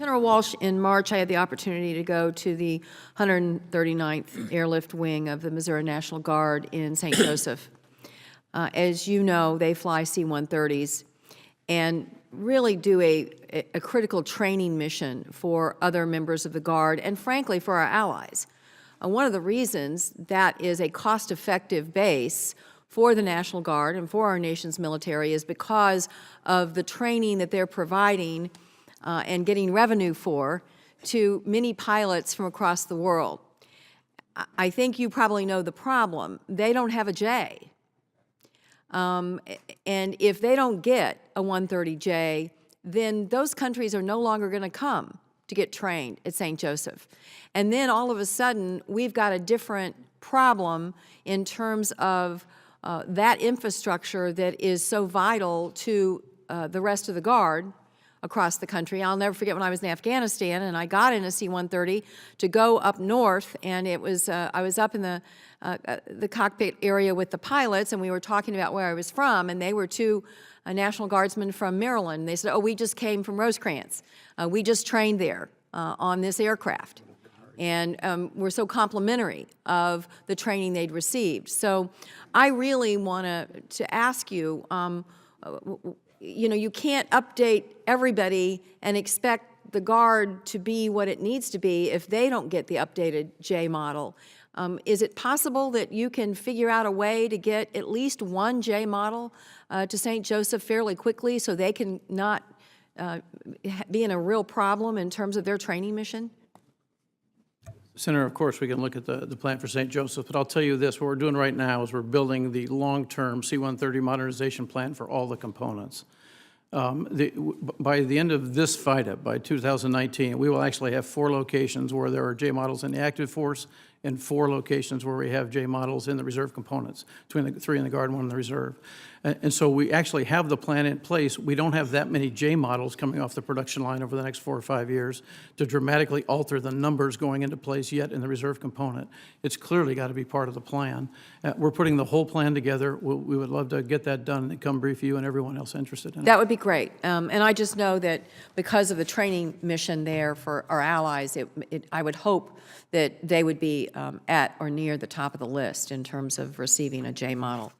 General Walsh, in March, I had the opportunity to go to the 139th Airlift Wing of the Missouri National Guard in St. Joseph. As you know, they fly C-130s and really do a critical training mission for other members of the Guard and, frankly, for our allies. One of the reasons that is a cost-effective base for the National Guard and for our nation's military is because of the training that they're providing and getting revenue for to many pilots from across the world. I think you probably know the problem. They don't have a J. And if they don't get a 130J, then those countries are no longer going to come to get trained at St. Joseph. And then all of a sudden, we've got a different problem in terms of that infrastructure that is so vital to the rest of the Guard across the country. I'll never forget when I was in Afghanistan and I got in a C-130 to go up north, and it was I was up in the cockpit area with the pilots, and we were talking about where I was from, and they were two National Guardsmen from Maryland. They said, "Oh, we just came from Rosecrans. We just trained there on this aircraft." And were so complimentary of the training they'd received. So I really want to ask you, you know, you can't update everybody and expect the Guard to be what it needs to be if they don't get the updated J model. Is it possible that you can figure out a way to get at least one J model to St. Joseph fairly quickly so they can not be in a real problem in terms of their training mission? Senator, of course, we can look at the plan for St. Joseph, but I'll tell you this, what we're doing right now is we're building the long-term C-130 modernization plan for all the components. By the end of this FIDA, by 2019, we will actually have 4 locations where there are J models in the active force and 4 locations where we have J models in the reserve components, between the 3 in the Guard and 1 in the reserve. And so we actually have the plan in place. We don't have that many J models coming off the production line over the next 4 or 5 years to dramatically alter the numbers going into place yet in the reserve component. It's clearly got to be part of the plan. We're putting the whole plan together. We would love to get that done and come brief you and everyone else interested in it. That would be great. And I just know that because of the training mission there for our allies, I would hope that they would be at or near the top of the list in terms of receiving a J model.